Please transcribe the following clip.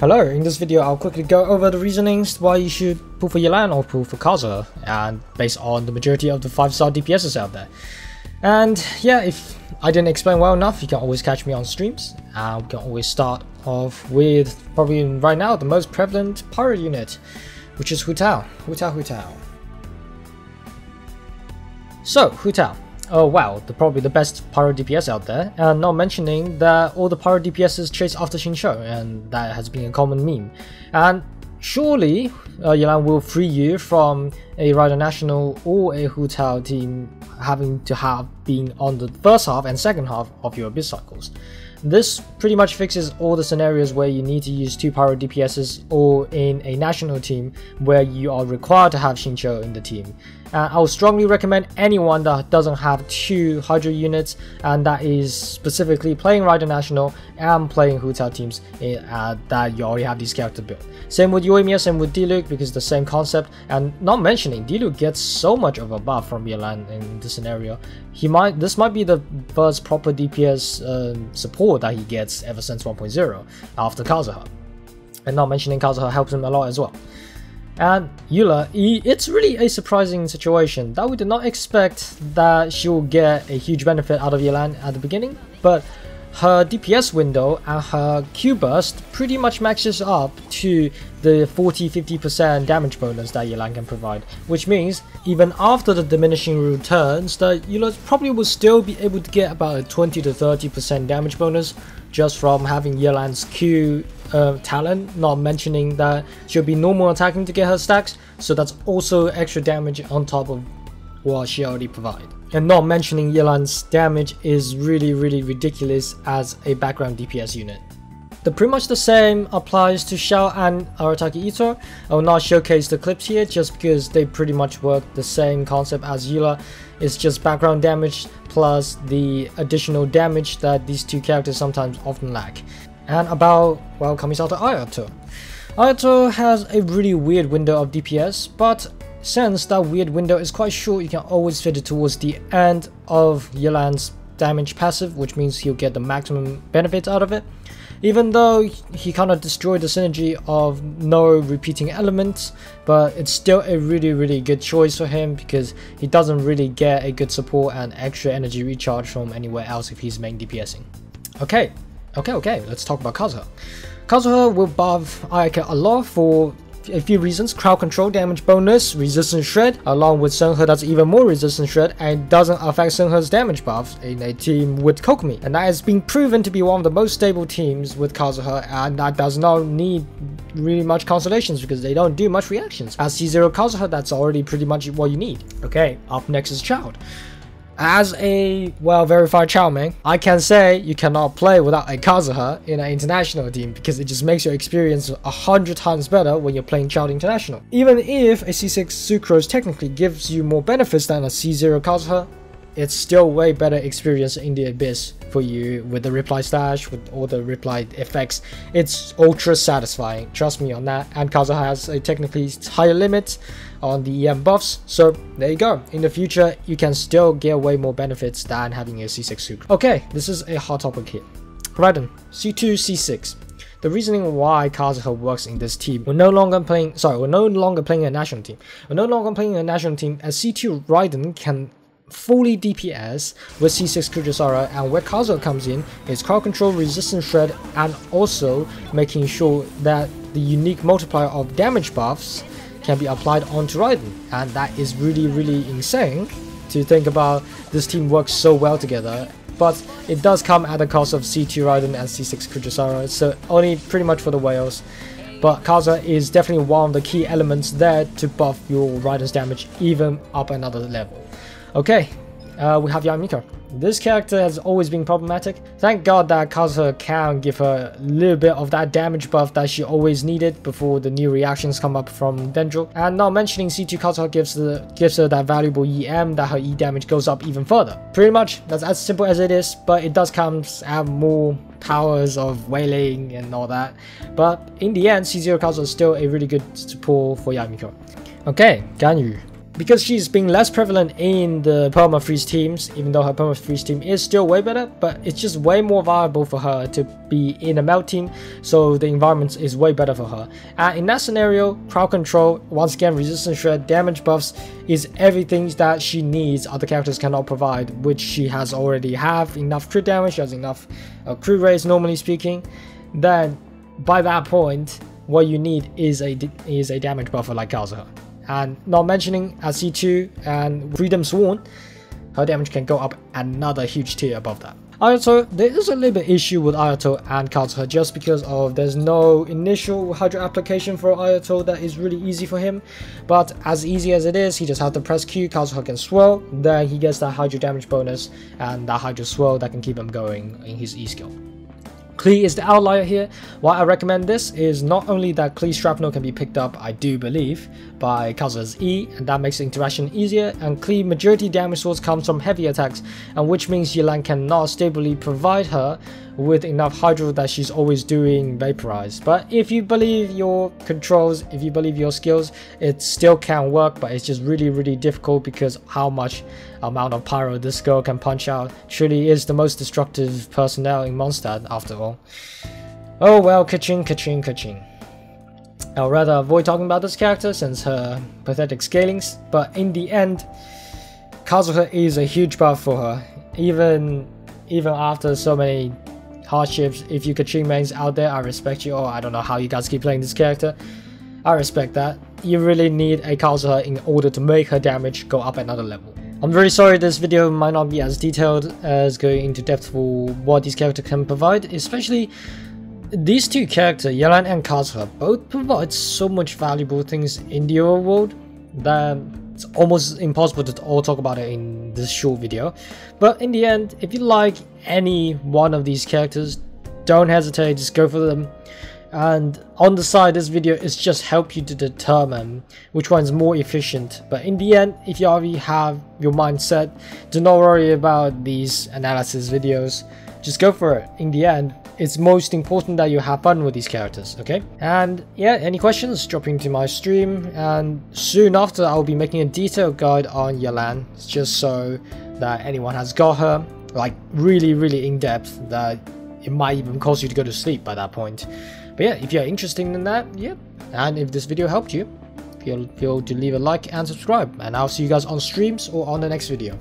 Hello, in this video I'll quickly go over the reasonings why you should pull for Yelan or pull for Kazuha, and based on the majority of the 5-star DPSs out there. And yeah, if I didn't explain well enough, you can always catch me on streams, and we can always start off with probably right now the most prevalent pyro unit, which is Hu Tao. So, Hu Tao. Oh wow, probably the best pyro DPS out there, and not mentioning that all the pyro DPSs chase after Xingqiu, and that has been a common meme. And surely Yelan will free you from a Rider National or a Hu Tao team having to have been on the first half and second half of your Abyss cycles. This pretty much fixes all the scenarios where you need to use 2 pyro DPSs or in a national team where you are required to have Xingqiu in the team. And I would strongly recommend anyone that doesn't have 2 Hydra units and that is specifically playing Rider National and playing Hu Tao teams that you already have these characters built. Same with Yoimiya, same with Diluc, because the same concept, and not mentioning Diluc gets so much of a buff from Yelan in this scenario. This might be the first proper DPS support that he gets ever since 1.0 after Kazuha. And not mentioning Kazuha helps him a lot as well. And Yelan, it's really a surprising situation that we did not expect that she will get a huge benefit out of Yelan at the beginning, but her DPS window and her Q burst pretty much matches up to the 40-50% damage bonus that Yelan can provide, which means even after the diminishing returns, that Yelan probably will still be able to get about a 20-30% damage bonus just from having Yelan's Q talent, not mentioning that she'll be normal attacking to get her stacks, so that's also extra damage on top of what she already provides. And not mentioning Yelan's damage is really ridiculous as a background DPS unit. Pretty much the same applies to Xiao and Arataki Ito. I will not showcase the clips here just because they pretty much work the same concept as Yelan. It's just background damage plus the additional damage that these 2 characters sometimes often lack. And about, well, Kamisato Ayato. Ayato has a really weird window of DPS, but since that weird window is quite short, you can always fit it towards the end of Yelan's damage passive, which means he'll get the maximum benefit out of it. Even though he kind of destroyed the synergy of no repeating elements, but it's still a really good choice for him because he doesn't really get a good support and extra energy recharge from anywhere else if he's main DPSing. Okay, let's talk about Kazuha. Kazuha will buff Ayaka a lot for a few reasons: crowd control, damage bonus, resistance shred, along with Senghe that's even more resistance shred and doesn't affect Senghe's damage buffs in a team with Kokomi. And that has been proven to be one of the most stable teams with Kazuha, and that does not need really much consolations because they don't do much reactions. As C0 Kazuha, that's already pretty much what you need. Okay, up next is Child. As a well-verified Chow main, I can say you cannot play without a Kazuha in an international team because it just makes your experience 100 times better when you're playing Child International. Even if a C6 Sucrose technically gives you more benefits than a C0 Kazuha, it's still way better experience in the Abyss for you with the reply stash, with all the reply effects. It's ultra satisfying, trust me on that. And Kazuha has a technically higher limit on the EM buffs, so there you go. In the future, you can still get way more benefits than having a C6 Sucrose. Okay, this is a hot topic here. Raiden, C2, C6. The reasoning why Kazuha works in this team, we're no longer playing a national team. We're no longer playing a national team as C2 Raiden can fully DPS with C6 Kujisara, and where Kazuha comes in is crowd control, resistance shred, and also making sure that the unique multiplier of damage buffs can be applied onto Raiden. And that is really insane to think about. This team works so well together, but it does come at the cost of C2 Raiden and C6 Kujisara, so only pretty much for the whales. But Kazuha is definitely one of the key elements there to buff your Raiden's damage even up another level. Okay, we have Yamiko. This character has always been problematic. Thank God that Kazuha can give her a little bit of that damage buff that she always needed before the new reactions come up from Dendro. And not mentioning C2 Kazuha gives her that valuable EM that her E damage goes up even further. Pretty much, that's as simple as it is, but it does come have more powers of wailing and all that. But in the end, C0 Kazuha is still a really good support for Yamiko. Okay, Ganyu. because she's being less prevalent in the perma-freeze teams, even though her perma-freeze team is still way better, but it's just way more viable for her to be in a melt team, so the environment is way better for her. And in that scenario, crowd control, once again, resistance shred, damage buffs is everything that she needs other characters cannot provide, which she has already have enough crit damage, she has enough crit rates normally speaking. Then by that point, what you need is a damage buffer like Kazuha. And not mentioning at C2 and Freedom Sworn, her damage can go up another huge tier above that. Ayato, there is a little bit issue with Ayato and Kazuha just because of there's no initial Hydro application for Ayato that is really easy for him. But as easy as it is, he just has to press Q, Kazuha can swirl, then he gets that Hydro damage bonus and that Hydro swirl that can keep him going in his E skill. Klee is the outlier here. Why I recommend this is not only that Klee Shrapnel can be picked up, I do believe, by Kazuha's E, and that makes the interaction easier, and Klee majority damage source comes from heavy attacks, and which means Yelan cannot stably provide her with enough Hydro that she's always doing Vaporize. But if you believe your controls, if you believe your skills, it still can work, but it's just really difficult because how much amount of pyro this girl can punch out truly is the most destructive personnel in Mondstadt after all. Oh well, ka-ching. I'll rather avoid talking about this character since her pathetic scalings, but in the end, Kazuha is a huge buff for her. Even after so many hardships, if you ka-ching mains out there, I respect you. Oh, I don't know how you guys keep playing this character. I respect that. You really need a Kazuha in order to make her damage go up another level. I'm very sorry this video might not be as detailed as going into depth for what these characters can provide, especially these two characters, Yelan and Kazuha, both provide so much valuable things in the overworld that it's almost impossible to all talk about it in this short video. But in the end, if you like any one of these characters, don't hesitate, just go for them. And on the side, this video is just help you to determine which one is more efficient. But in the end, if you already have your mind set, do not worry about these analysis videos. Just go for it. In the end, it's most important that you have fun with these characters, okay? And yeah, any questions, drop into my stream, and soon after I'll be making a detailed guide on Yelan, just so that anyone has got her, like really in depth, that it might even cause you to go to sleep by that point. But yeah, if you're interested in that, yeah, and if this video helped you, feel to leave a like and subscribe, and I'll see you guys on streams or on the next video.